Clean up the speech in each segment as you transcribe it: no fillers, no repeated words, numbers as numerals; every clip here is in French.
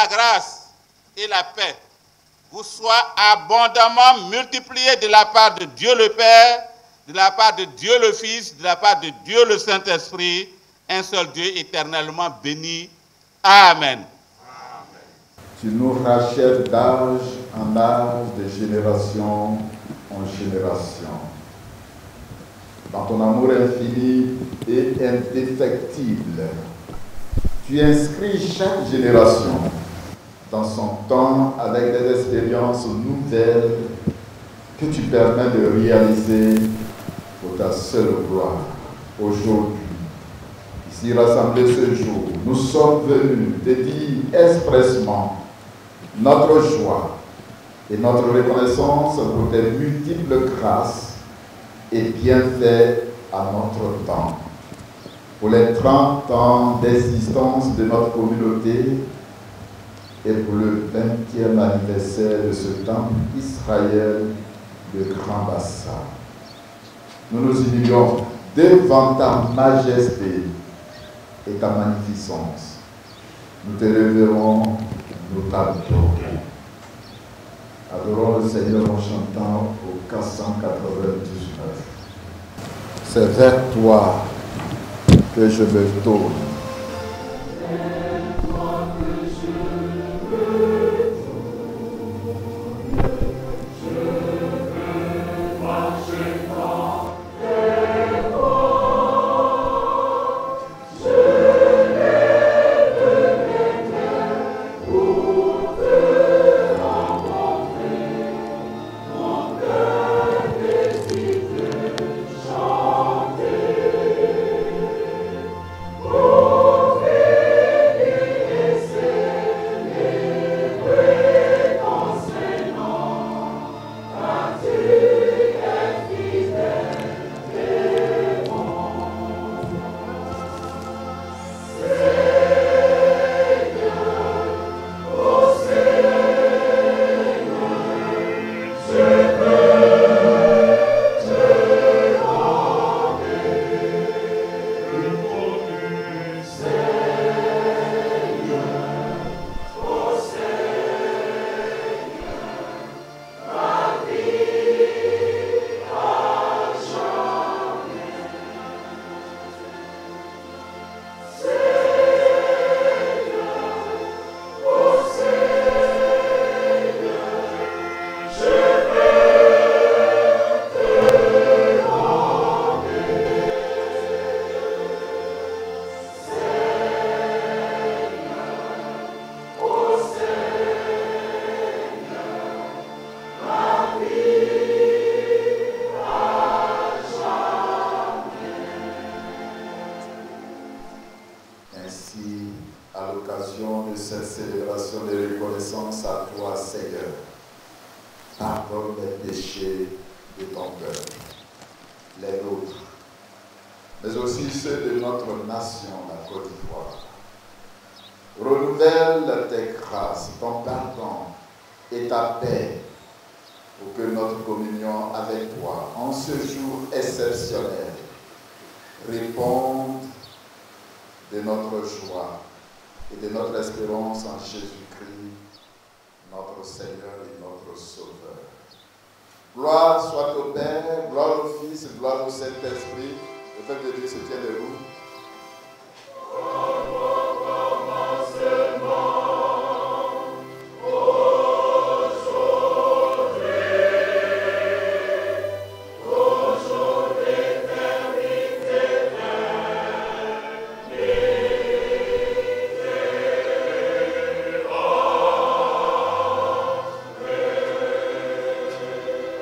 la grâce et la paix vous soient abondamment multipliées de la part de Dieu le Père, de la part de Dieu le Fils, de la part de Dieu le Saint-Esprit, un seul Dieu éternellement béni. Amen. Tu nous rachètes d'âge en âge, de génération en génération. Dans ton amour infini et indéfectible, tu inscris chaque génération dans son temps avec des expériences nouvelles que tu permets de réaliser pour ta seule gloire. Aujourd'hui, ici rassemblés ce jour, nous sommes venus te dire expressement notre joie et notre reconnaissance pour tes multiples grâces et bienfaits à notre temps. Pour les 30 ans d'existence de notre communauté et pour le 20e anniversaire de ce temple Israël de Grand Bassin. Nous nous humilions devant ta majesté et ta magnificence. Nous te révérons, nous t'adorons. Adorons le Seigneur en chantant au 499. C'est vers toi que je me tourne.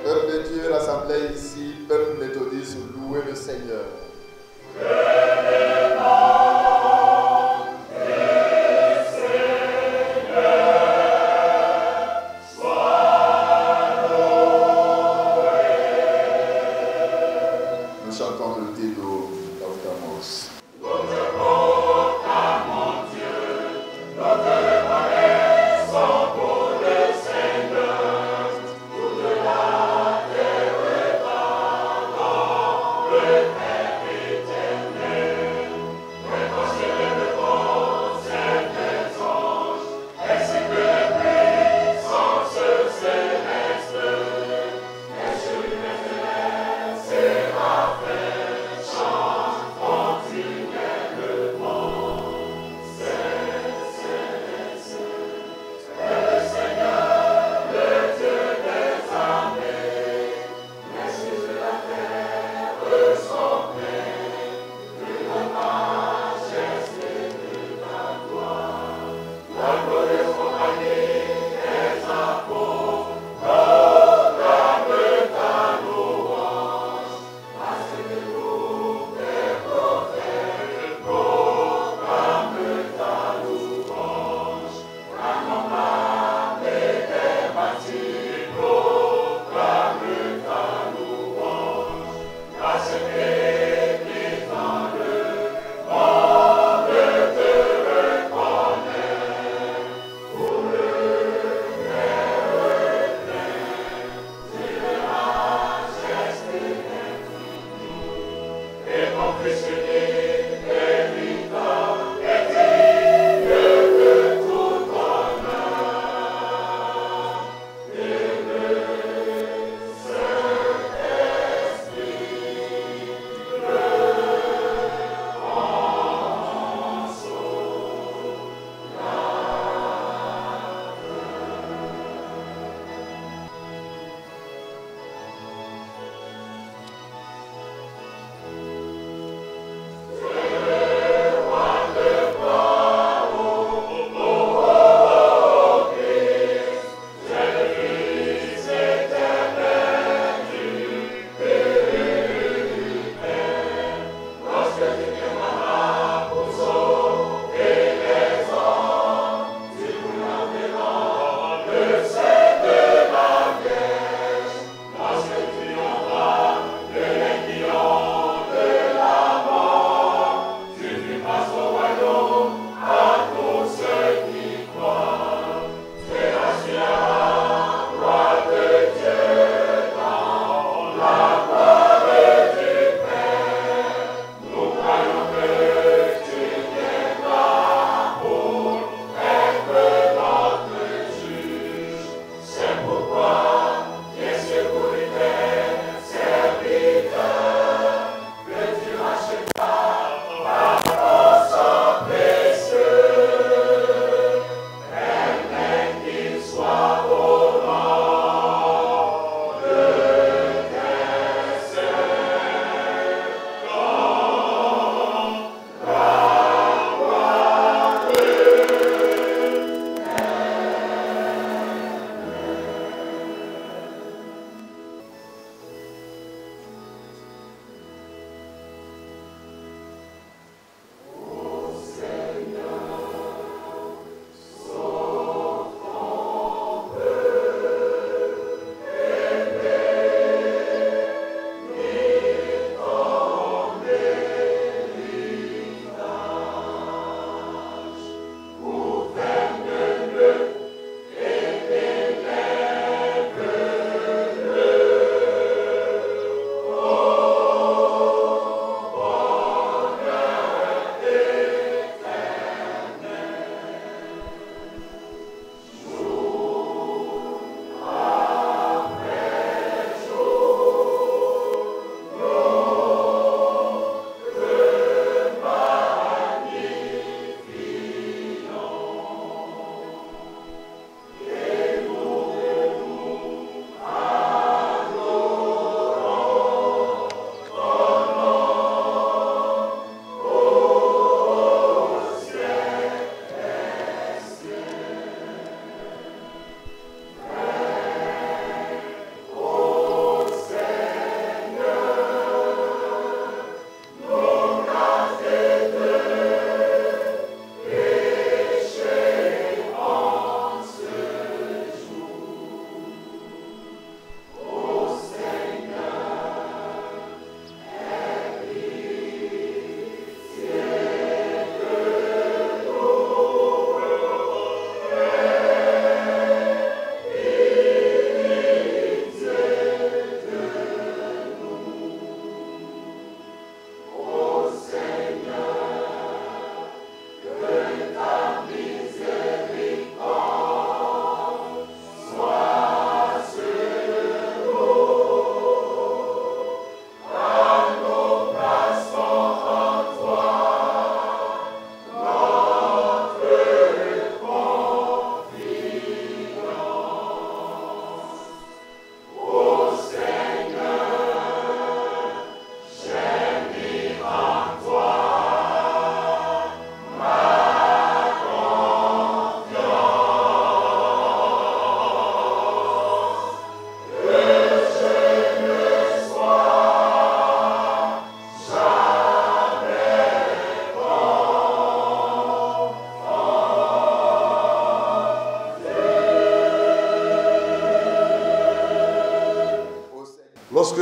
Peuple de Dieu rassemblé ici, peuple méthodiste, louez le Seigneur.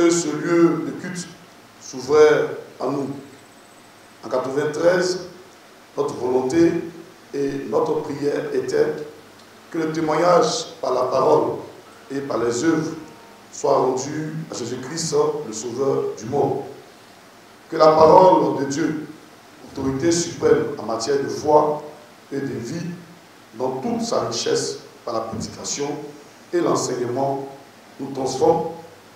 que ce lieu de culte s'ouvrait à nous. En 1993, notre volonté et notre prière était que le témoignage par la parole et par les œuvres soit rendu à Jésus-Christ, le Sauveur du monde. Que la parole de Dieu, autorité suprême en matière de foi et de vie, dans toute sa richesse par la prédication et l'enseignement, nous transforme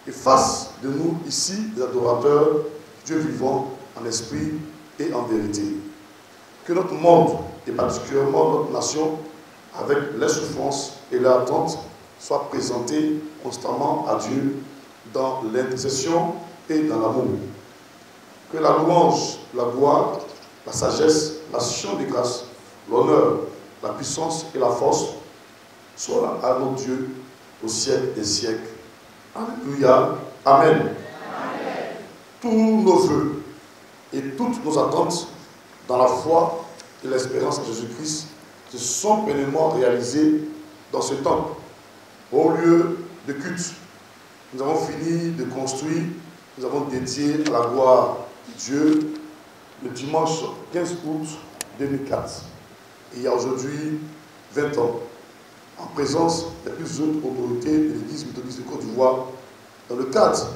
et fasse de nous ici des adorateurs Dieu vivant en esprit et en vérité. Que notre monde, et particulièrement notre nation, avec les souffrances et les attentes, soit présenté constamment à Dieu dans l'intercession et dans l'amour. Que la louange, la gloire, la sagesse, l'action de grâce, l'honneur, la puissance et la force soient à nos dieux au siècle des siècles. Alléluia. Amen. Amen. Tous nos vœux et toutes nos attentes dans la foi et l'espérance en Jésus-Christ se sont pleinement réalisés dans ce temple, au lieu de culte. Nous avons fini de construire, nous avons dédié à la gloire de Dieu le dimanche 15 août 2004. Et il y a aujourd'hui 20 ans, en présence des plus hautes autorités de l'Église méthodiste de Côte d'Ivoire, dans le cadre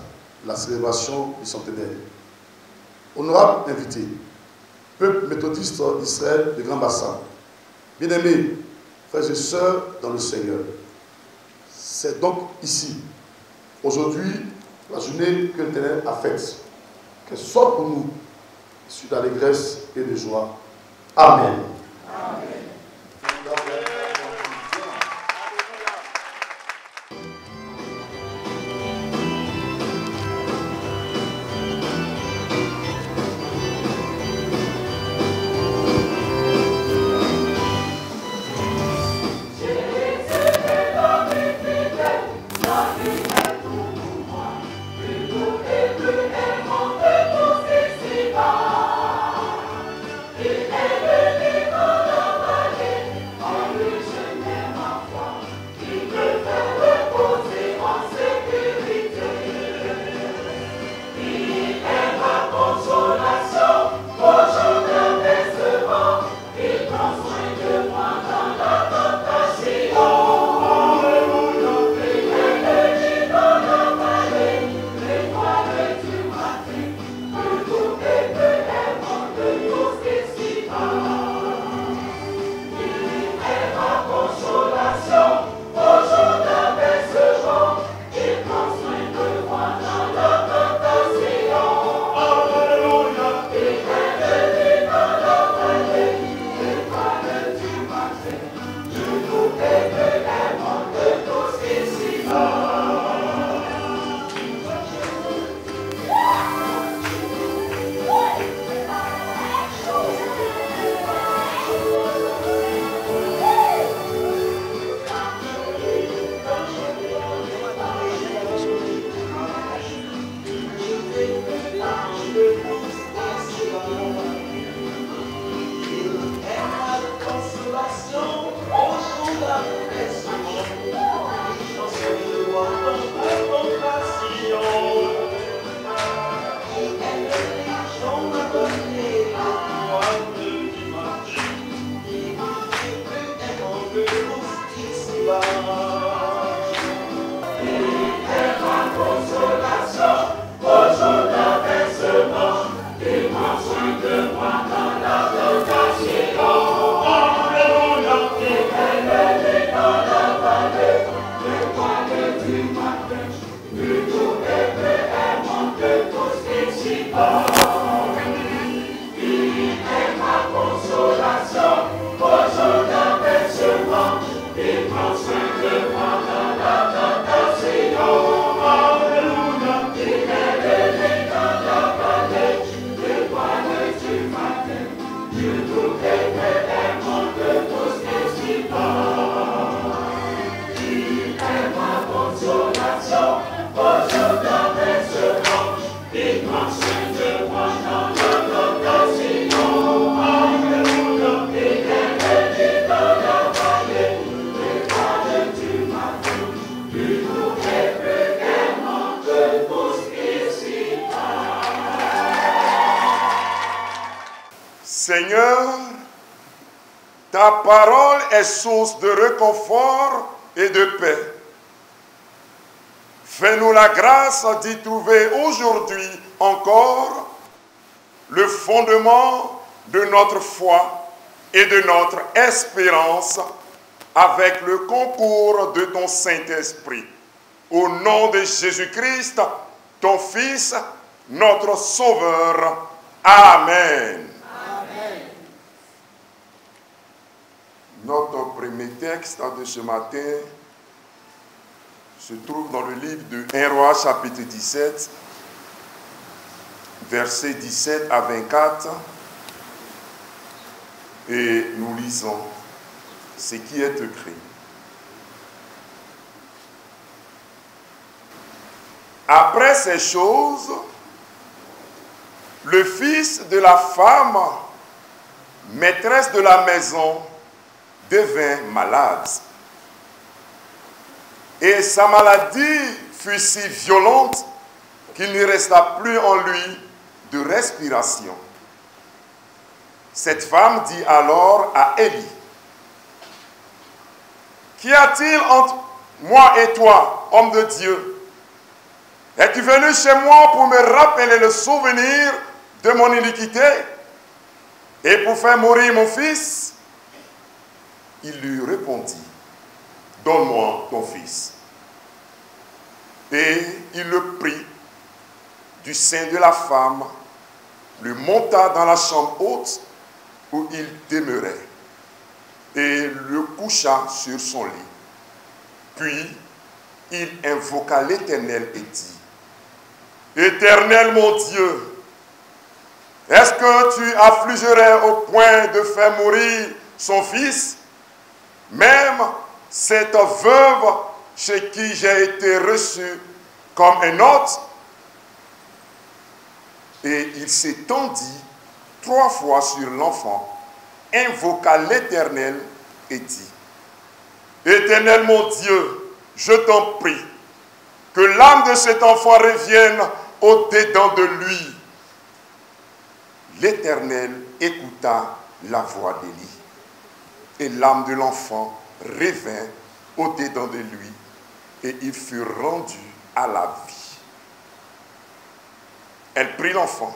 de la célébration du centenaire. Honorable invité, peuple méthodiste d'Israël de Grand Bassin, bien-aimés, frères et sœurs dans le Seigneur, c'est donc ici, aujourd'hui, la journée que l'Éternel a faite, qu'elle soit pour nous, issue d'allégresse et de joie. Amen. Amen. Seigneur, ta parole est source de réconfort et de paix. Fais-nous la grâce d'y trouver aujourd'hui encore le fondement de notre foi et de notre espérance avec le concours de ton Saint-Esprit. Au nom de Jésus-Christ, ton Fils, notre Sauveur. Amen. Amen. Notre premier texte de ce matin se trouve dans le livre de 1 Roi, chapitre 17, versets 17 à 24. Et nous lisons ce qui est écrit. Après ces choses, le fils de la femme, maîtresse de la maison, devint malade. Et sa maladie fut si violente qu'il ne resta plus en lui de respiration. Cette femme dit alors à Élie, « Qu'y a-t-il entre moi et toi, homme de Dieu? Es-tu venu chez moi pour me rappeler le souvenir de mon iniquité et pour faire mourir mon fils? » Il lui répondit, « Donne-moi ton fils. » Et il le prit du sein de la femme, le monta dans la chambre haute où il demeurait et le coucha sur son lit. Puis il invoqua l'Éternel et dit, « Éternel mon Dieu, est-ce que tu affligerais au point de faire mourir son fils, même cette veuve chez qui j'ai été reçu comme un hôte? » Et il s'étendit 3 fois sur l'enfant, invoqua l'Éternel et dit, « Éternel mon Dieu, je t'en prie, que l'âme de cet enfant revienne au-dedans de lui. » L'Éternel écouta la voix d'Élie, et l'âme de l'enfant revint au-dedans de lui, et il fut rendu à la vie. Elle prit l'enfant,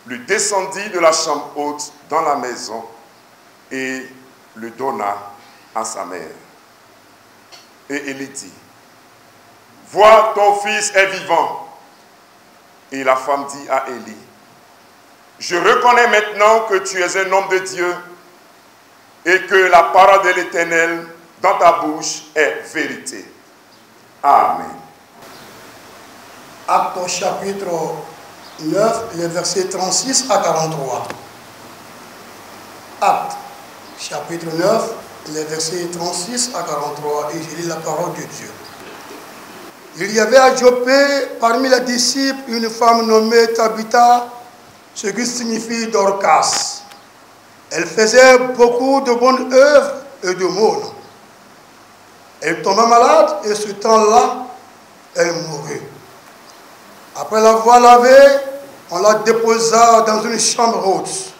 le descendit de la chambre haute dans la maison et le donna à sa mère. Et Élie dit, « Vois, ton fils est vivant. » Et la femme dit à Élie, « Je reconnais maintenant que tu es un homme de Dieu et que la parole de l'Éternel dans ta bouche est vérité. » Amen. Actes chapitre 9, les versets 36 à 43. Actes chapitre 9, les versets 36 à 43, et je lis la parole de Dieu. Il y avait à Joppé, parmi les disciples, une femme nommée Tabitha, ce qui signifie Dorcas. Elle faisait beaucoup de bonnes œuvres et de l'aumône. Elle tomba malade et ce temps-là, elle mourut. Après l'avoir lavée, on la déposa dans une chambre haute.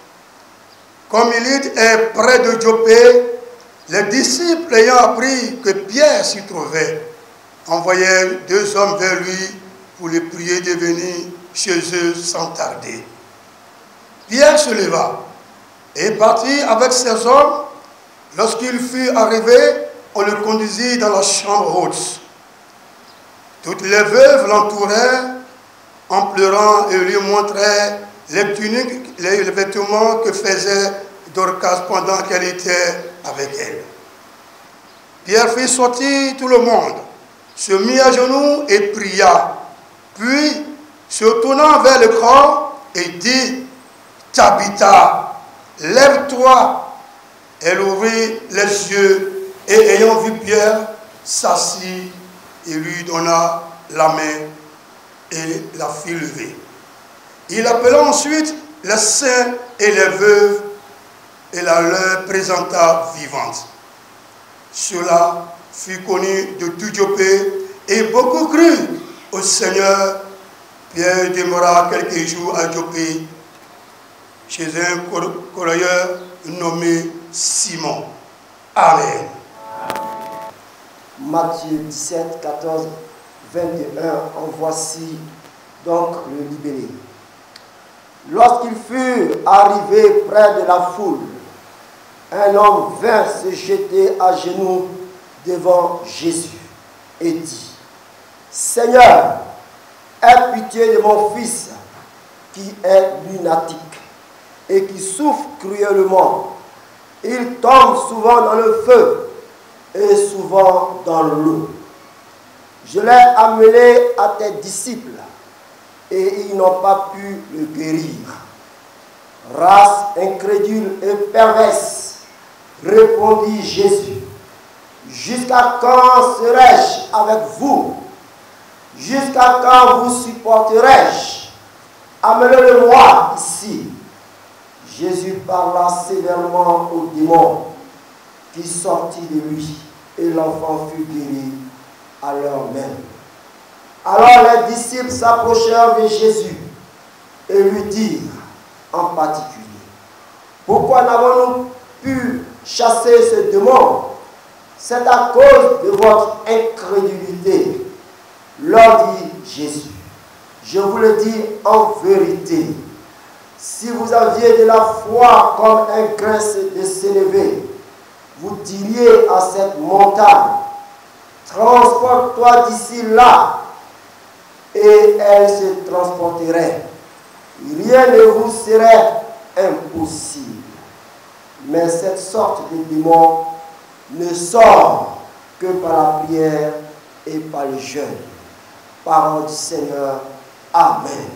Comme Lydde est près de Joppé, les disciples ayant appris que Pierre s'y trouvait, envoyèrent 2 hommes vers lui pour les prier de venir chez eux sans tarder. Pierre se leva et partit avec ses hommes. Lorsqu'il fut arrivé, on le conduisit dans la chambre haute. Toutes les veuves l'entourèrent en pleurant et lui montraient les tuniques, les vêtements que faisait Dorcas pendant qu'elle était avec elle. Pierre fit sortir tout le monde, se mit à genoux et pria. Puis, se tournant vers le corps, et dit, « Tabitha, lève-toi. » Elle ouvrit les yeux et ayant vu Pierre, s'assit et lui donna la main et la fit lever. Il appela ensuite les saints et les veuves et la leur présenta vivante. Cela fut connu de tout Joppé et beaucoup crurent au Seigneur. Pierre demeura quelques jours à Joppé chez un collier nommé Simon. Amen. Matthieu 17, 14, 21, en voici donc le libellé. Lorsqu'il fut arrivé près de la foule, un homme vint se jeter à genoux devant Jésus et dit, « Seigneur, aie pitié de mon fils qui est lunatique et qui souffre cruellement. Il tombe souvent dans le feu et souvent dans l'eau. Je l'ai amené à tes disciples et ils n'ont pas pu le guérir. » Race incrédule et perverse, répondit Jésus. Jusqu'à quand serai-je avec vous? Jusqu'à quand vous supporterai-je? Amenez-le-moi ici. Jésus parla sévèrement au démon qui sortit de lui et l'enfant fut guéri à l'heure même. Alors les disciples s'approchèrent de Jésus et lui dirent en particulier, « Pourquoi n'avons-nous pu chasser ce démon? C'est à cause de votre incrédulité. » Leur dit Jésus, « Je vous le dis en vérité, si vous aviez de la foi comme un grain de sénévé, vous diriez à cette montagne, transporte-toi d'ici là, et elle se transporterait. Rien ne vous serait impossible. Mais cette sorte de démon ne sort que par la prière et par le jeûne. Parole du Seigneur. Amen.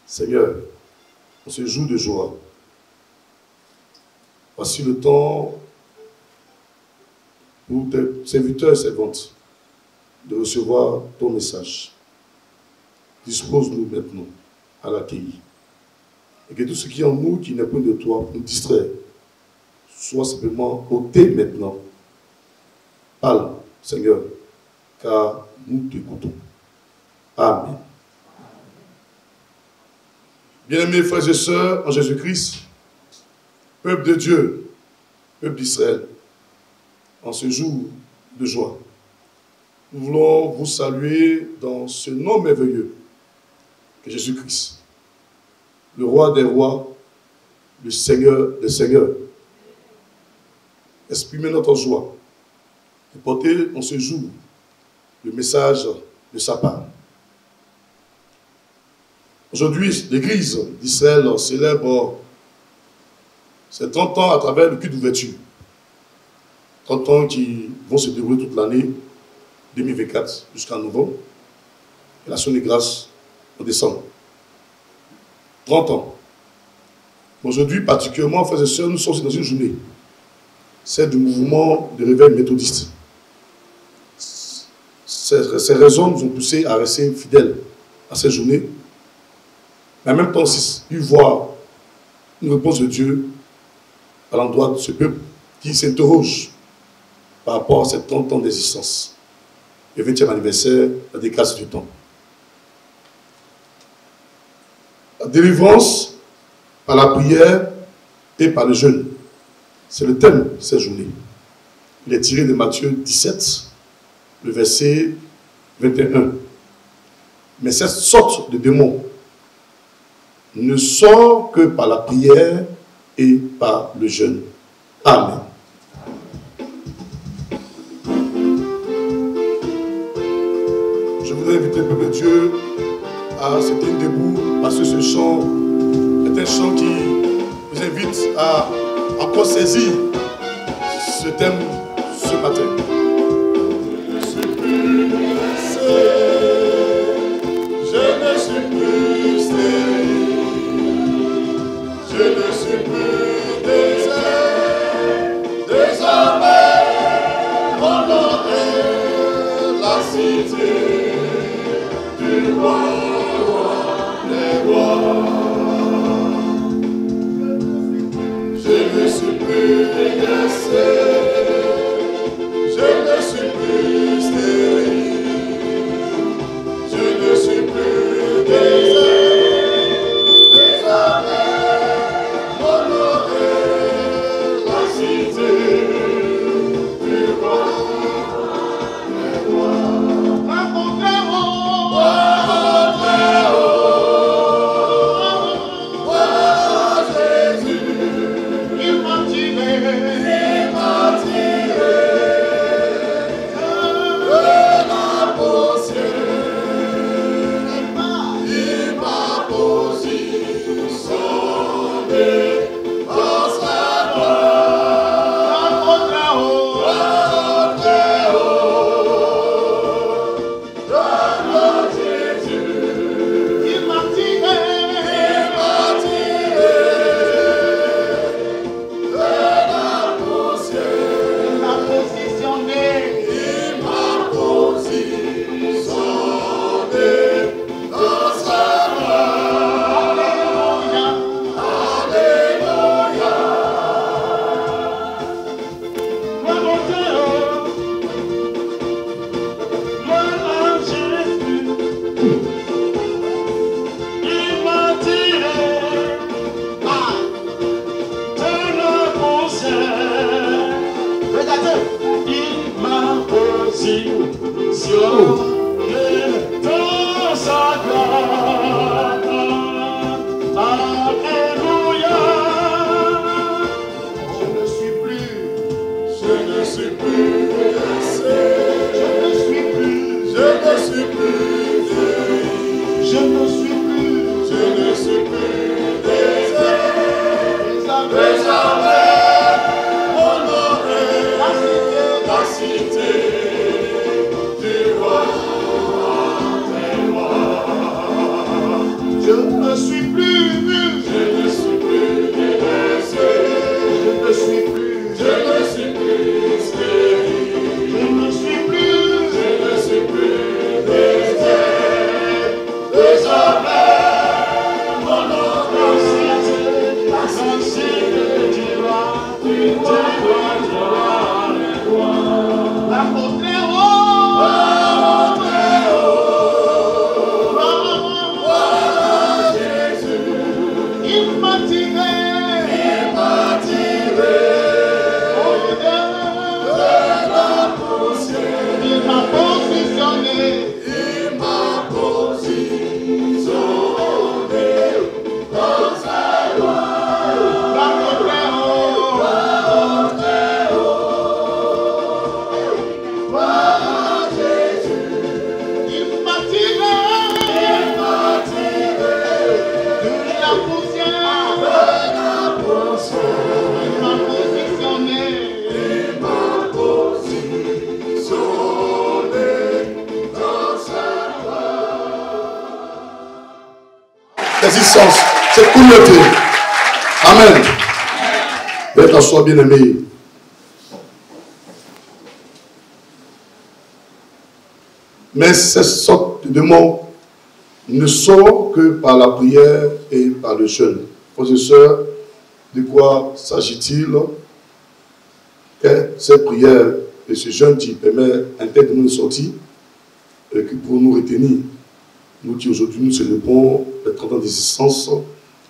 Seigneur, en ce jour de joie, voici le temps pour tes serviteurs et servantes de recevoir ton message. Dispose-nous maintenant à l'accueillir. Et que tout ce qui est en nous, qui n'est point de toi, pour nous distraire, soit simplement ôté maintenant. Parle, Seigneur, car nous t'écoutons. Amen. Bien-aimés frères et sœurs en Jésus-Christ, peuple de Dieu, peuple d'Israël, en ce jour de joie, nous voulons vous saluer dans ce nom merveilleux que Jésus-Christ, le roi des rois, le Seigneur des seigneurs. Exprimez notre joie de porter en ce jour le message de sa part. Aujourd'hui, l'Église d'Israël célèbre ses 30 ans à travers le culte d'ouverture. 30 ans qui vont se dérouler toute l'année 2024 jusqu'en novembre. Et l'action de grâce en décembre. 30 ans. Aujourd'hui, particulièrement, frères et sœurs, nous sommes dans une journée. Celle du mouvement de réveil méthodiste. Ces raisons nous ont poussés à rester fidèles à cette journée. Mais en même temps, y voir une réponse de Dieu à l'endroit de ce peuple qui s'interroge par rapport à ces 30 ans d'existence. Le 20e anniversaire, la déclaration du temps. La délivrance par la prière et par le jeûne. C'est le thème de cette journée. Il est tiré de Matthieu 17, le verset 21. Mais cette sorte de démon ne sort que par la prière et par le jeûne. Amen. Je voudrais inviter le peuple de Dieu à se tenir debout parce que ce chant est un chant qui vous invite à encore saisir ce thème ce matin. Je ne suis plus stérile, je ne suis plus désert, désormais mon nom est la cité du roi des rois. Je ne suis plus dégraissé, je ne suis plus stérile, je ne suis plus désert, désormais mon nom est la cité du roi des rois. résistance, cette communauté. Amen. Veuillez t'asseoir, bien-aimé. Mais cette sorte de demande ne sort que par la prière et par le jeûne. Frères et sœurs, de quoi s'agit-il? Que cette prière et ce jeûne qui permet un tel de sortir et que pour nous retenir, nous qui aujourd'hui nous célébrons les 30 ans d'existence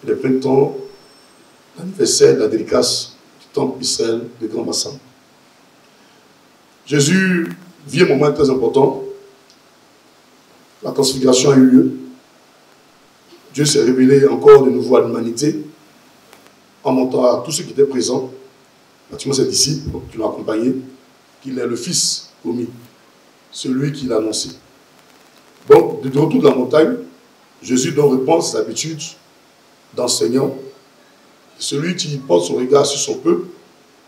et les 20 ans d'anniversaire de la dédicace du temple Israël de Grand Bassin. Jésus vit un moment très important. La transfiguration a eu lieu. Dieu s'est révélé encore de nouveau à l'humanité en montrant à tous ceux qui étaient présents, pratiquement ses disciples qui l'ont accompagné, qu'il est le Fils promis, celui qui l'a annoncé. Donc, de retour de la montagne, Jésus donc reprend ses habitudes d'enseignant. Celui qui porte son regard sur son peuple,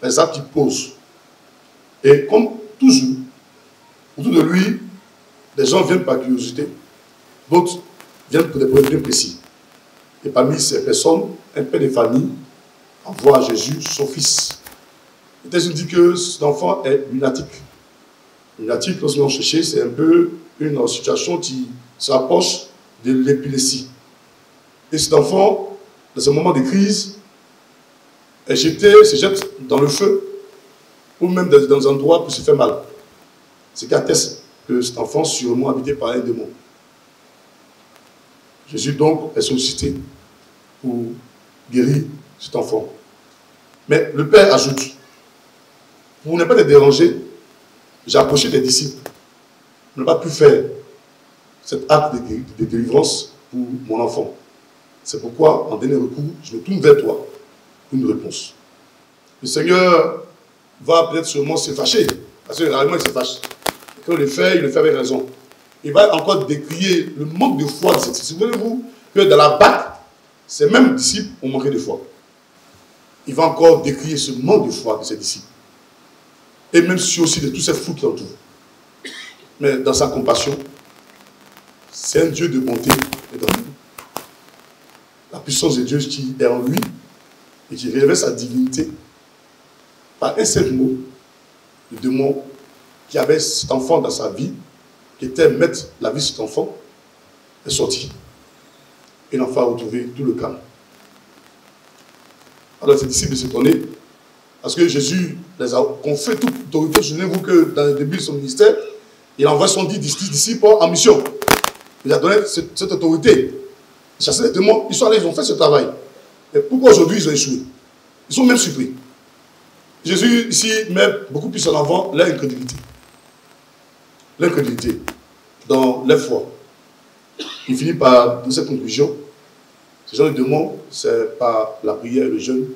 les actes qu'il pose. Et comme toujours, autour de lui, les gens viennent par curiosité, d'autres viennent pour des problèmes bien précis. Et parmi ces personnes, un père de famille envoie à Jésus son fils. Et Jésus dit que cet enfant est lunatique. Lunatique, lorsqu'on cherche, c'est un peu une situation qui s'approche de l'épilepsie. Et cet enfant, dans ce moment de crise, se jette dans le feu, ou même dans un endroit pour se faire mal. Ce qui atteste que cet enfant est sûrement habité par un démon. Jésus donc est sollicité pour guérir cet enfant. Mais le Père ajoute, pour ne pas les déranger, j'ai approché des disciples. Je n'ai pas pu faire cet acte de délivrance pour mon enfant. C'est pourquoi, en dernier recours, je me tourne vers toi pour une réponse. Le Seigneur va peut-être sûrement se fâcher, parce que rarement il se fâche. Et quand il le fait avec raison. Il va encore décrier le manque de foi de ces disciples. Souvenez-vous que dans la Pâque, ces mêmes disciples ont manqué de foi. Il va encore décrier ce manque de foi de ces disciples. Et même si aussi de tous ces fous qui l'entourent. Mais dans sa compassion, c'est un Dieu de bonté et d'amour. La puissance de Dieu qui est en lui et qui révèle sa divinité par un seul mot, le démon qui avait cet enfant dans sa vie, qui était maître de la vie de cet enfant, est sorti. Et l'enfant a retrouvé tout le calme. Alors ses disciples s'étonnaient, parce que Jésus les a confié toute autorité. Souvenez-vous que dans le début de son ministère, il envoie son 10 disciples en mission. Il a donné cette autorité. Ils chassaient les démons, ils sont allés, ils ont fait ce travail. Et pourquoi aujourd'hui ils ont échoué? Ils sont même surpris. Jésus ici met beaucoup plus en avant l'incrédulité. L'incrédulité dans la foi. Il finit par donner cette conclusion. Ce genre de démons, c'est par la prière et le jeûne,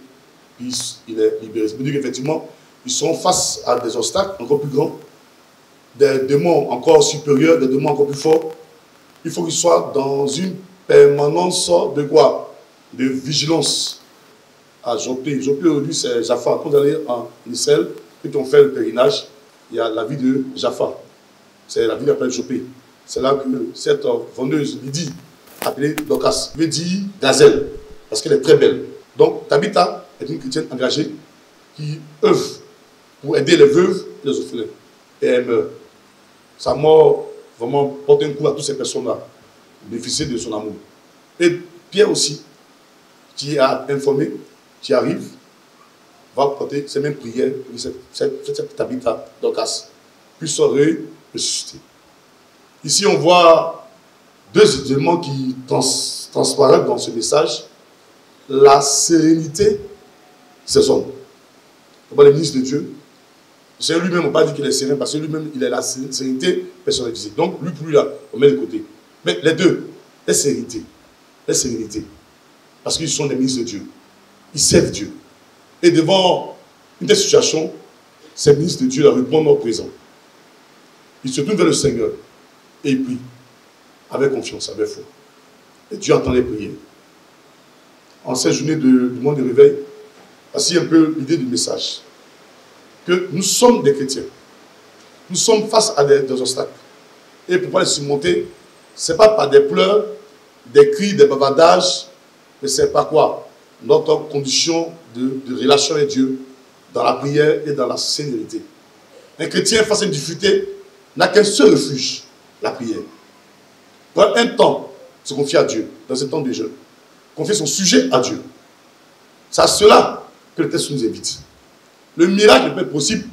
puis il est libéré. Ça veut dire qu'effectivement, ils sont face à des obstacles encore plus grands, des démons encore supérieurs, des démons encore plus forts. Il faut qu'ils soient dans une permanence de quoi? De vigilance. À Jopé. Jopé aujourd'hui, c'est Jaffa. Quand vous allez en Israël, quand on fait le pèlerinage, il y a la ville de Jaffa. C'est la ville qui s'appelle Jopé. C'est là que cette vendeuse Lydie, appelée Dorcas, veut dire gazelle, parce qu'elle est très belle. Donc, Tabitha est une chrétienne engagée qui œuvre pour aider les veuves et les orphelins. Et elle meurt. Sa mort vraiment porte un coup à toutes ces personnes-là, bénéficier de son amour. Et Pierre aussi, qui a informé, qui arrive, va porter ces mêmes prières pour que cette Tabitha Dorcas puisse se ressusciter. Ici, on voit deux éléments qui transparaissent dans ce message. La sérénité de ces hommes. Les ministres de Dieu, c'est lui-même, on ne peut pas dire qu'il est serein, parce que lui-même, il a la sérénité personnalisée. Donc, lui, pour lui, là, on met de côté. Mais les deux, les sérénités. Parce qu'ils sont des ministres de Dieu. Ils servent Dieu. Et devant une telle situation, ces ministres de Dieu leur répondent au présent. Ils se tournent vers le Seigneur et ils prient avec confiance, avec foi. Et Dieu entend les prières. En cette journée du monde de réveil, voici un peu l'idée du message. Que nous sommes des chrétiens. Nous sommes face à des obstacles. Et pour pouvoir les surmonter, ce n'est pas par des pleurs, des cris, des bavardages, mais c'est pas quoi? Notre condition de relation avec Dieu dans la prière et dans la sérénité. Un chrétien face à une difficulté n'a qu'un seul refuge, la prière. Prends un temps, se confier à Dieu, dans un temps de jeûne. Confier son sujet à Dieu. C'est à cela que le texte nous invite. Le miracle n'est pas possible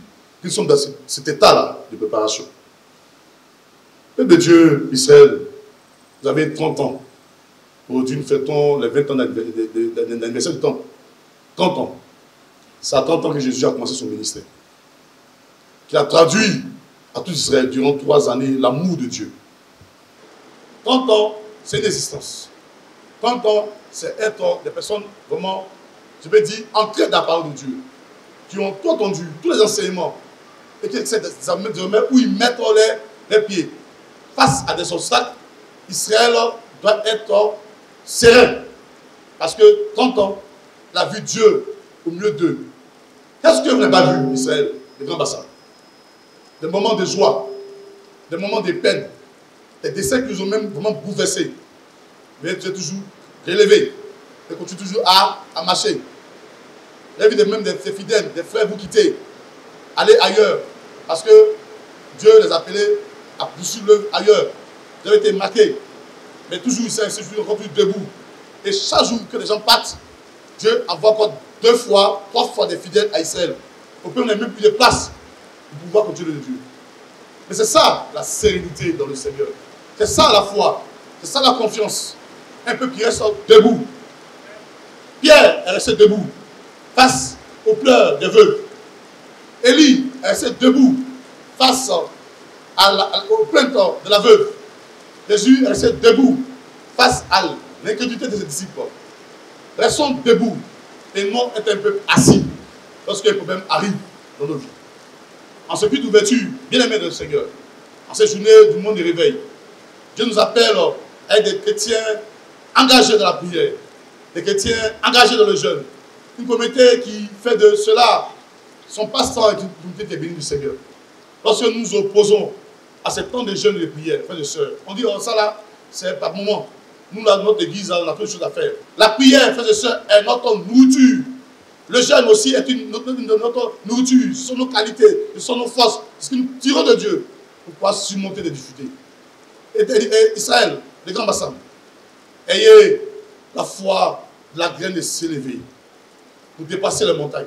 que nous sommes dans cet état-là de préparation. Peuple de Dieu, Israël, vous avez 30 ans. Aujourd'hui, nous fêtons les 20 ans d'anniversaire du temple. 30 ans. C'est à 30 ans que Jésus a commencé son ministère. Qui a traduit à tout Israël durant 3 années l'amour de Dieu. 30 ans, c'est une existence. 30 ans, c'est être des personnes vraiment, je vais dire, ancrées dans la parole de Dieu. Qui ont tout entendu, tous les enseignements. Et qui essaient désormais où ils mettent les pieds. Face à des obstacles, Israël doit être serein. Parce que 30 ans, il a vu Dieu au milieu d'eux. Qu'est-ce que vous n'avez pas vu, Israël, les grands bassins? Des moments de joie, des moments de peine, des décès qui nous ont même vraiment bouleversés. Mais tu es toujours relevé. Tu continues toujours à marcher. Il y a vu même des fidèles, des frères vous quitter, aller ailleurs. Parce que Dieu les appelait à poursuivre ailleurs. Vous avez été marqués. Mais toujours ils sont encore plus debout. Et chaque jour que les gens partent, Dieu envoie encore 2 fois, 3 fois des fidèles à Israël. Au point où on n'a même plus de place pour pouvoir continuer de Dieu. Mais c'est ça la sérénité dans le Seigneur. C'est ça la foi. C'est ça la confiance. Un peuple qui reste debout. Pierre est resté debout face aux pleurs des veuves. Élie est resté debout face aux plaintes de la veuve. Jésus est resté debout face à l'incrédulité de ses disciples. Restons debout et non être un peu assis lorsque les problèmes arrivent dans nos vies. En ce but d'ouverture, bien aimé de Seigneur, en cette journée du monde des réveils, Dieu nous appelle à être des chrétiens engagés dans la prière, des chrétiens engagés dans le jeûne. Une communauté qui fait de cela son passe-temps et une communauté qui est bénie du Seigneur. Lorsque nous nous opposons à ce temps de jeûne et de prière, frères et sœurs, on dit oh, ça là, c'est par moment. Nous, dans notre église, on a quelque chose à faire. La prière, frères et sœurs, est notre nourriture. Le jeûne aussi est notre nourriture. Ce sont nos qualités, ce sont nos forces, ce que nous tirons de Dieu pour pouvoir surmonter des difficultés. Et Israël, les grands bassins, ayez la foi de la graine de s'élever pour dépasser les montagnes.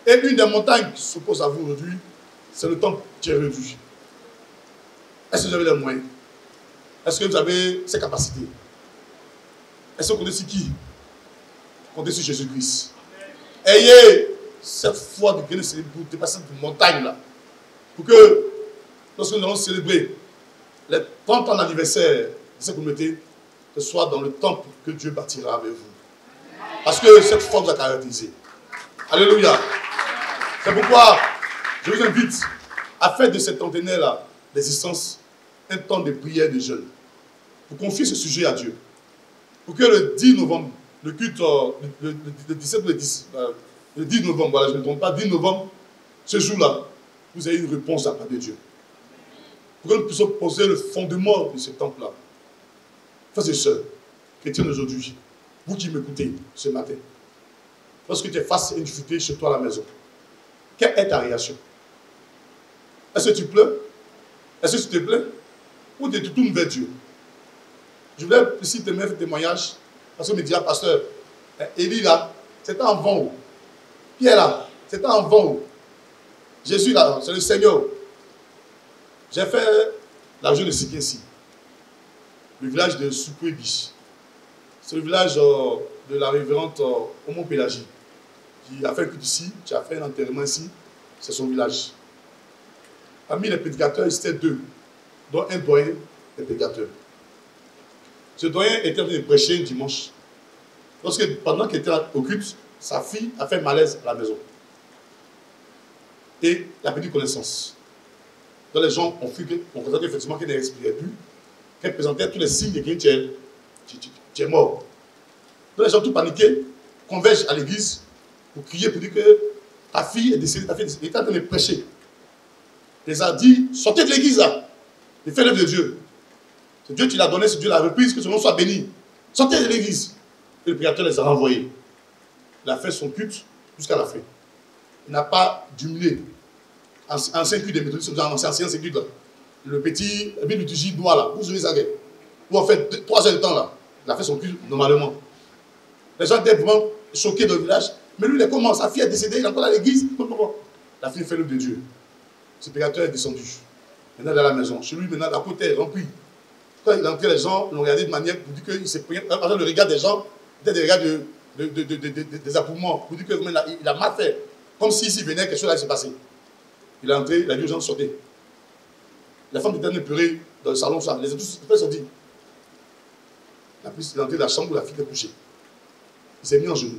Et une des montagnes qui s'oppose à vous aujourd'hui, c'est le temple qui est réduit. Est-ce que vous avez les moyens? Est-ce que vous avez ces capacités? Est-ce que vous connaissez qui? Vous connaissez Jésus-Christ. Ayez cette foi de graine de s'élever pour dépasser cette montagne-là. Pour que, lorsque nous allons célébrer les 30 ans d'anniversaire de cette communauté, que ce soit dans le temple que Dieu bâtira avec vous. Parce que cette foi vous a caractérisé. Alléluia. C'est pourquoi je vous invite à faire de cette centenaire-là d'existence un temps de prière et de jeûne. Pour confier ce sujet à Dieu. Pour que le 10 novembre, le culte, le 17 ou le 10 novembre, voilà, je ne me trompe pas, 10 novembre, ce jour-là, vous ayez une réponse de la part de Dieu. Pour que nous puissions poser le fondement de ce temple-là. Frères et sœurs, chrétiens d'aujourd'hui, vous qui m'écoutez ce matin, lorsque tu es face à une difficulté chez toi à la maison, quelle est ta réaction? Est-ce que tu pleures? Est-ce que tu te plains? Ou tu te tournes vers Dieu? Je voulais ici te mettre un témoignage, parce que me dira, pasteur, Élie là, c'était en vent haut. Pierre là, c'était en vent haut. Jésus là, c'est le Seigneur. J'ai fait la région de Sikinsi, le village de Soukouébi. C'est le village de la révérende Omo Pélagie, qui a fait un culte ici, qui a fait un enterrement ici. C'est son village. Parmi les prédicateurs, c'était 2, dont un doyen des prédicateurs. Ce doyen était en train de prêcher un dimanche. Pendant qu'il était au culte, sa fille a fait malaise à la maison. Et il a perdu connaissance. Donc les gens ont constaté effectivement qu'elle ne respirait plus, qu'elle présentait tous les signes de que tu es mort. Donc les gens tout paniqués convergent à l'église pour crier, pour dire que ta fille est décédée, il était en train de prêcher. Il les a dit, sortez de l'église là, et faites l'œuvre de Dieu. C'est Dieu qui l'a donné, c'est Dieu l'a reprise, que son nom soit béni. Sortez de l'église. Et le prédicateur les a renvoyés. Il a fait son culte jusqu'à la fin. Il n'a pas diminué. Ancien culte des méthodistes, ancien culte là. Le petit, la Bible dit doigt là, vous savez ça. Ou en fait 3 heures de temps là. Il a fait son culte normalement. Les gens étaient vraiment choqués dans le village. Mais lui, il est comment? Sa fille est décédée, il est encore à l'église. La fille fait l'œuvre de Dieu. Ce prédicateur est descendu. Maintenant, dans la maison. Chez lui, maintenant, la côte est remplie. Quand il est entré, les gens l'ont regardé de manière pour dire qu'il s'est pris. Par exemple, le regard des gens, c'était des regards des approuvements. Pour dire qu'il a mal fait. Comme si s'il venait, quelque chose allait se passer. Il est entré, il a dit aux gens de sortir. La femme était pleurer dans le salon, ça. Les autres sont sortis. Il est entré dans la chambre où la fille était couchée. Il s'est mis en genoux.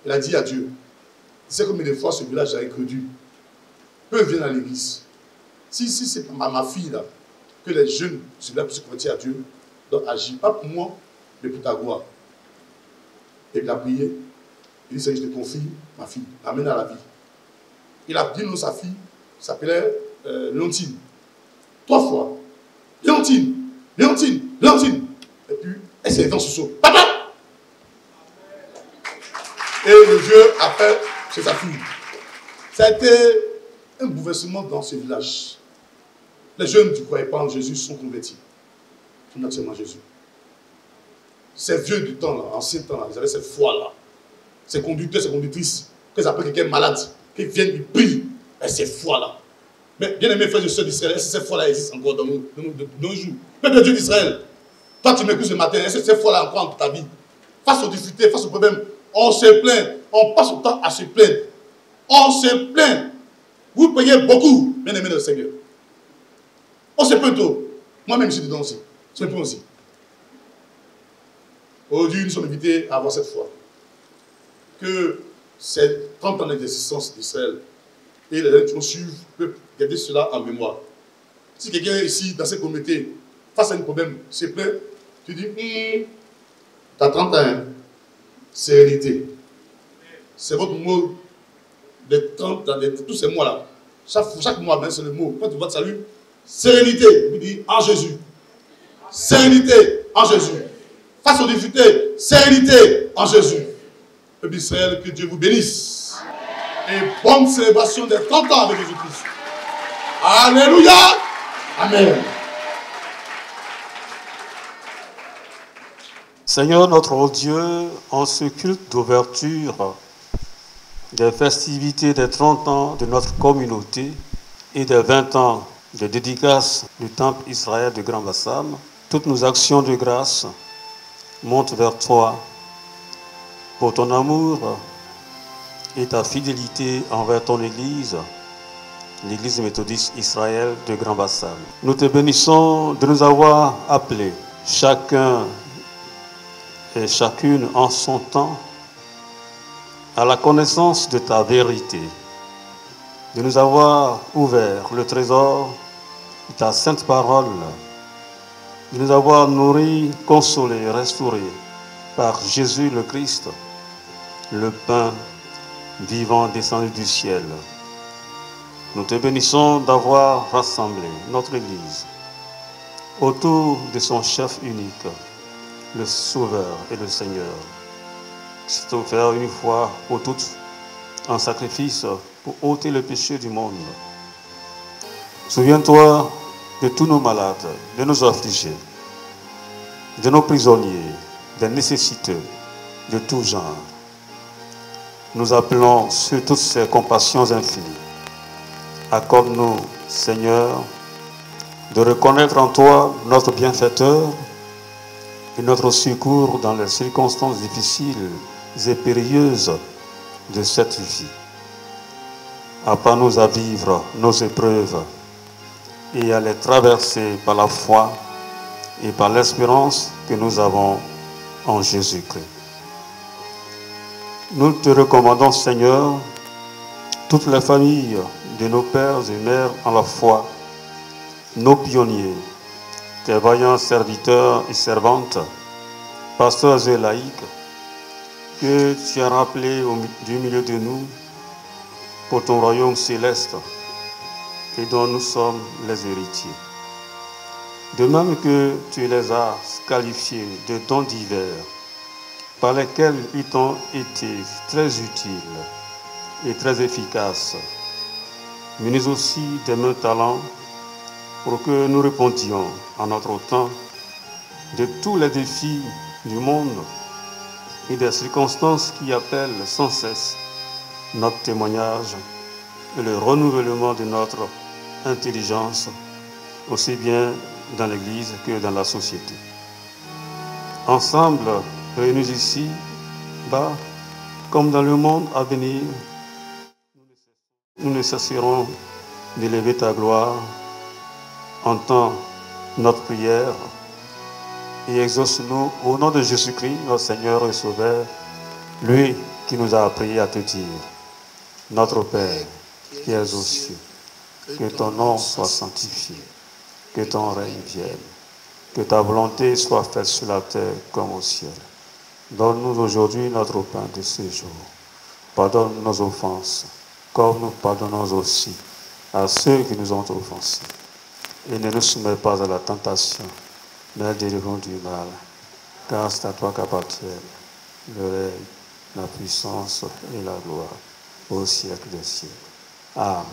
Il a dit à Dieu, tu sais combien de fois ce village a incrédu. Peu viennent à l'église. Si c'est ma fille là, que les jeunes, celui-là puissent se convertir à Dieu, donc agir, pas pour moi, mais pour ta gloire. Et il a prié. Il dit, Seigneur, je te confie ma fille, amène à la vie. Il a dit non, sa fille s'appelait Léontine. 3 fois. Léontine, Léontine, Léontine. Et puis, elle s'est levée en sursaut. Papa! Et le Dieu a fait chez sa fille. Ça a été un bouleversement dans ce village. Les jeunes qui ne croyaient pas en Jésus sont convertis. Ils sont actuellement Jésus. Ces vieux du temps, là, ancien temps, là, ils avaient cette foi-là. Ces conducteurs, ces conductrices, qu'ils appellent quelqu'un malade, qu'ils viennent, ils prient. Et ces foi-là. Mais bien aimés frères et sœurs d'Israël, est-ce que ces foi-là existent encore dans nos jours? Même le Dieu d'Israël. Toi, tu m'écoutes ce matin, est-ce que ces foi-là encore dans ta vie? Face aux difficultés, face aux problèmes, on se plaint. On passe le temps à se plaindre. On se plaint. Vous payez beaucoup, bien aimés dans le Seigneur. On se plaint tôt. Moi-même, je suis dedans aussi. Je me plains aussi. Aujourd'hui, nous sommes invités à avoir cette foi. Que ces 30 ans d'existence d'Israël et les gens qui nous suivent peuvent garder cela en mémoire. Si quelqu'un ici, dans cette communauté, face à un problème, se plaint, tu dis, tu as 30 ans, sérénité. C'est votre mot de 30 ans, de tous ces mois-là. Chaque mois, c'est le mot. Quand tu vois salut, sérénité, il dit en Jésus. Sérénité en Jésus. Face aux difficultés, sérénité en Jésus. Peuple d'Israël, que Dieu vous bénisse. Et bonne célébration des 30 ans avec Jésus-Christ. Alléluia. Amen. Seigneur notre Dieu, en ce culte d'ouverture des festivités des 30 ans de notre communauté et des 20 ans de dédicace du Temple Israël de Grand Bassam, toutes nos actions de grâce montent vers toi pour ton amour et ta fidélité envers ton Église, l'Église méthodiste Israël de Grand Bassam. Nous te bénissons de nous avoir appelés, chacun et chacune en son temps, à la connaissance de ta vérité, de nous avoir ouvert le trésor de ta sainte parole, de nous avoir nourris, consolés, restaurés par Jésus le Christ, le pain vivant descendu du ciel. Nous te bénissons d'avoir rassemblé notre Église autour de son chef unique, le Sauveur et le Seigneur, qui s'est offert une fois pour toutes en sacrifice pour ôter le péché du monde. Souviens-toi de tous nos malades, de nos affligés, de nos prisonniers, des nécessiteux, de tout genre. Nous appelons sur toutes ces compassions infinies. Accorde-nous, Seigneur, de reconnaître en toi notre bienfaiteur et notre secours dans les circonstances difficiles et périlleuses de cette vie. Apprends-nous à vivre nos épreuves et à les traverser par la foi et par l'espérance que nous avons en Jésus-Christ. Nous te recommandons, Seigneur, toutes les familles de nos pères et mères en la foi, nos pionniers, tes vaillants serviteurs et servantes, pasteurs et laïcs, que tu as rappelés du milieu de nous pour ton royaume céleste et dont nous sommes les héritiers. De même que tu les as qualifiés de dons divers, par lesquels ils ont été très utiles et très efficaces, munis aussi des mêmes talents pour que nous répondions en notre temps de tous les défis du monde et des circonstances qui appellent sans cesse notre témoignage et le renouvellement de notre intelligence, aussi bien dans l'Église que dans la société. Ensemble, réunis ici, bas, comme dans le monde à venir, nous ne cesserons d'élever ta gloire. Entends notre prière et exauce-nous au nom de Jésus-Christ, notre Seigneur et Sauveur, lui qui nous a appris à te dire: Notre Père qui es aux cieux, que ton nom soit sanctifié, que ton règne vienne, que ta volonté soit faite sur la terre comme au ciel. Donne-nous aujourd'hui notre pain de ce jour. Pardonne nos offenses, comme nous pardonnons aussi à ceux qui nous ont offensés. Et ne nous soumets pas à la tentation, mais délivre-nous du mal, car c'est à toi qu'appartiennent le règne, la puissance et la gloire au siècle des siècles. Amen.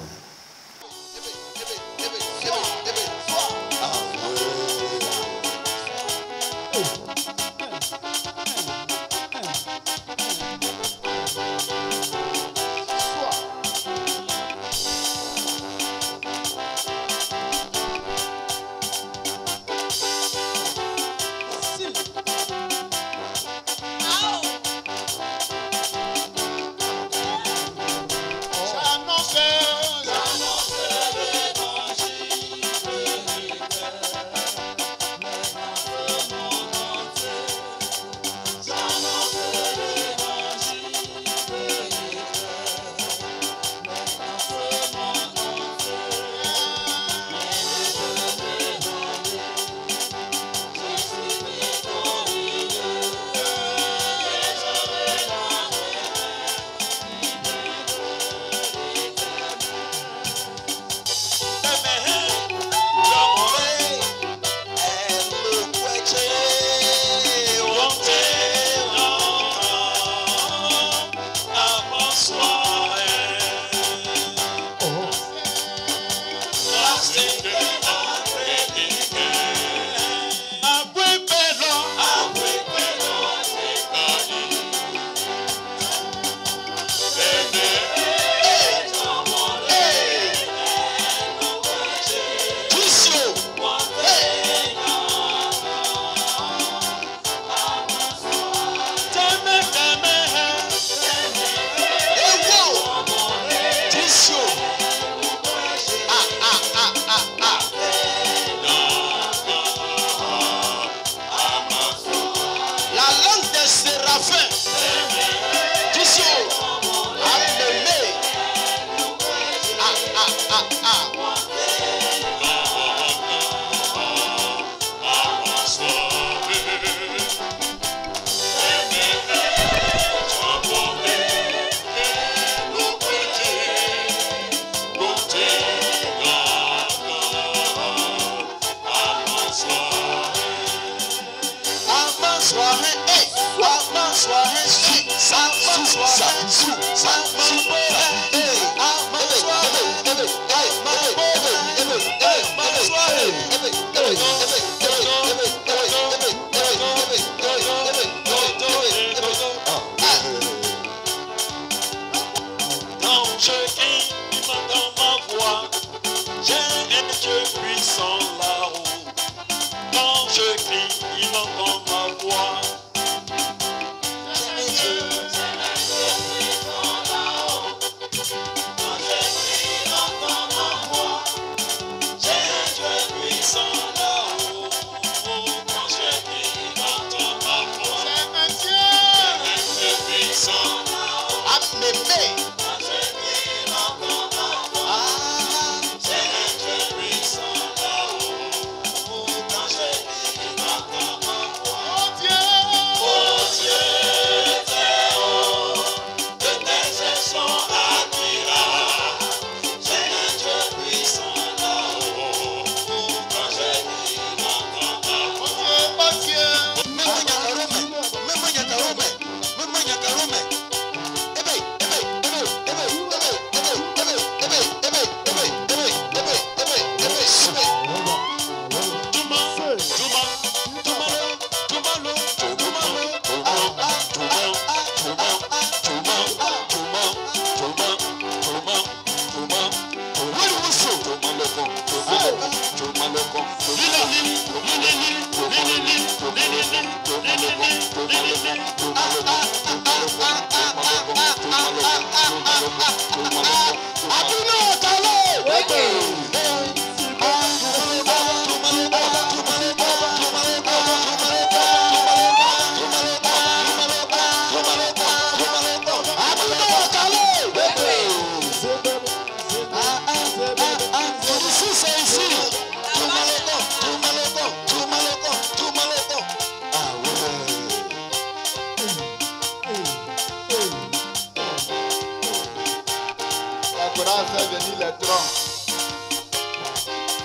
Fais venir les drums.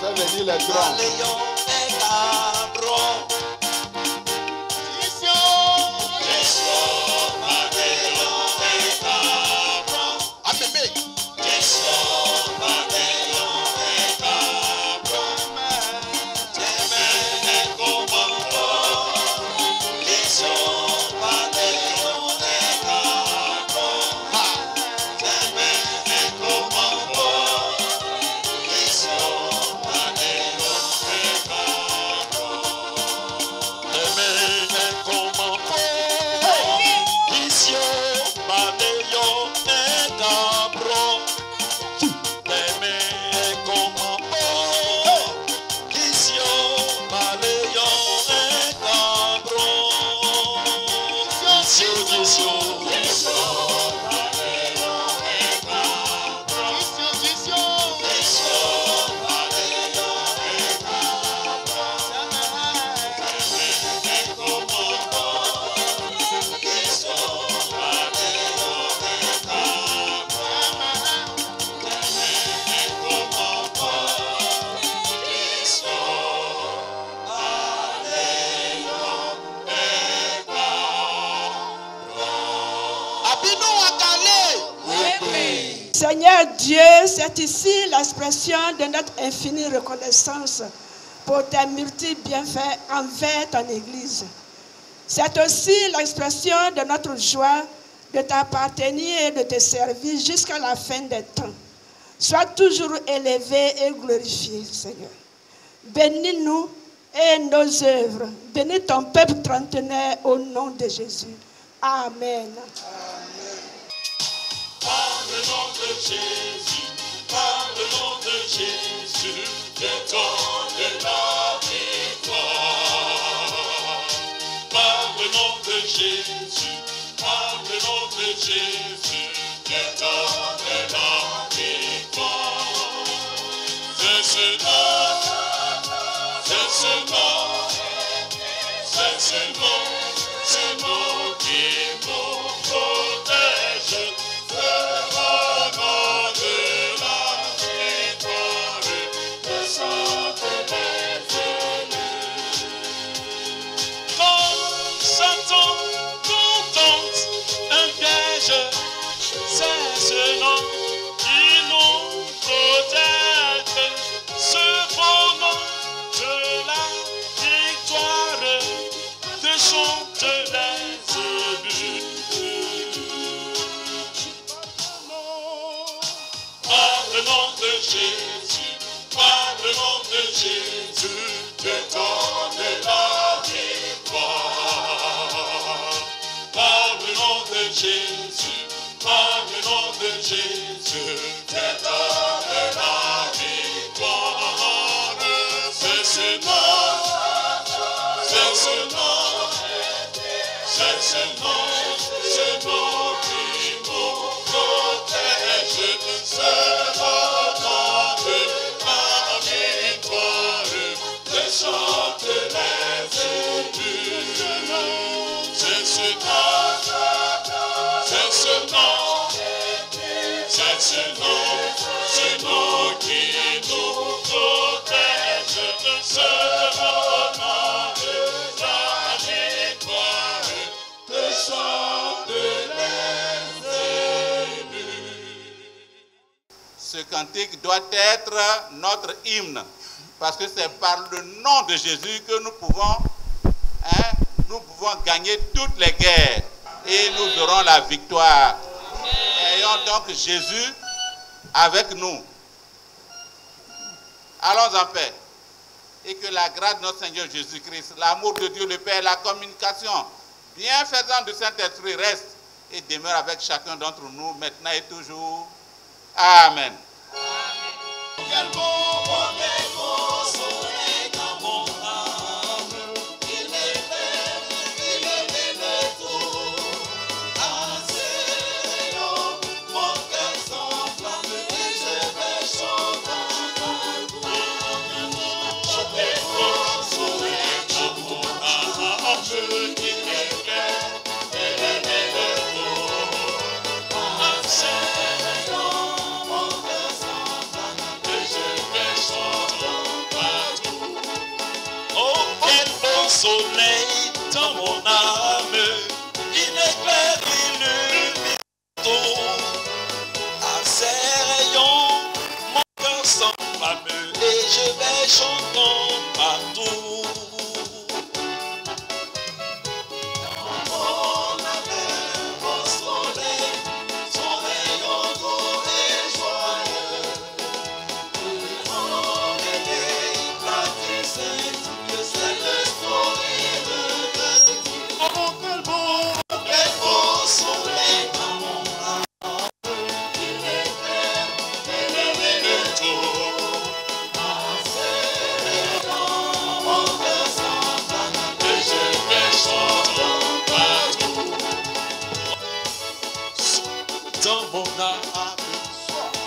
Fais venir les drums. Seigneur Dieu, c'est ici l'expression de notre infinie reconnaissance pour tes multiples bienfaits envers ton Église. C'est aussi l'expression de notre joie de t'appartenir et de te servir jusqu'à la fin des temps. Sois toujours élevé et glorifié, Seigneur. Bénis-nous et nos œuvres. Bénis ton peuple trentenaire au nom de Jésus. Amen. Par le nom de Jésus, par le nom de Jésus, je donne la victoire. Par le nom de Jésus, par le nom de Jésus, je donne la victoire. C'est ce nom, c'est ce nom, c'est ce nom, ce nom qui nous protège. Jésus, par le nom de Jésus, je donne la victoire. Par le nom de Jésus, par le nom de Jésus, je donne la victoire. C'est ce nom, c'est ce nom, c'est ce nom, ce nom qui nous protège. Ce chante les élus. C'est ce nom, c'est ce nom, c'est ce nom, ce nom qui nous protège. Ce nom de la victoire, de chante les élus. Ce cantique doit être notre hymne. Parce que c'est par le nom de Jésus que nous pouvons gagner toutes les guerres. Et nous aurons la victoire. Ayons donc Jésus avec nous. Allons en paix. et que la grâce de notre Seigneur Jésus-Christ, l'amour de Dieu le Père, la communication bienfaisante du Saint-Esprit reste et demeure avec chacun d'entre nous, maintenant et toujours. Amen. Quel beau soleil dans mon âme, il m'éclaire, il m'éclaire tout. Enseignant, mon cœur s'enflamme et je vais chanter partout. Quel beau soleil dans mon âme, il m'éclaire, il m'éclaire tout. Enseignant, mon cœur s'enflamme et je vais chanter partout. Oh, quel beau soleil dans mon âme, il éclaire, illumine tout. À ses rayons, mon cœur s'enflamme et je vais chanter partout. Dans mon âme, beau soleil, son rayon doux et joyeux. Oh, quel beau soleil dans mon âme, il éclaire, il illumine tout. Enseignant, mon cœur s'enflamme et je vais chanter partout. Dans mon âme,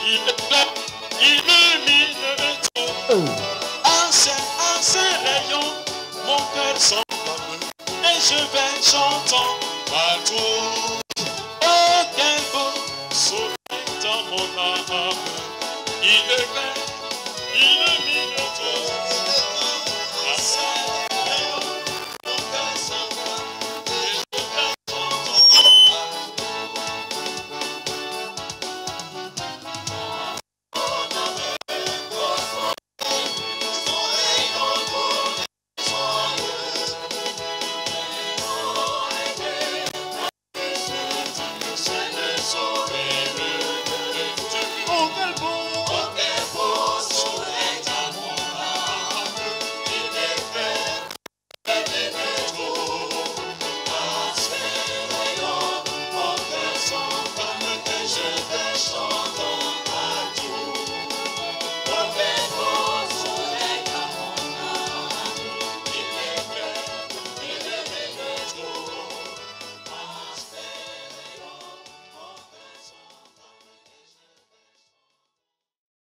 il éclaire, illumine tout. À ses rayons, mon cœur s'enflamme et je vais chanter partout.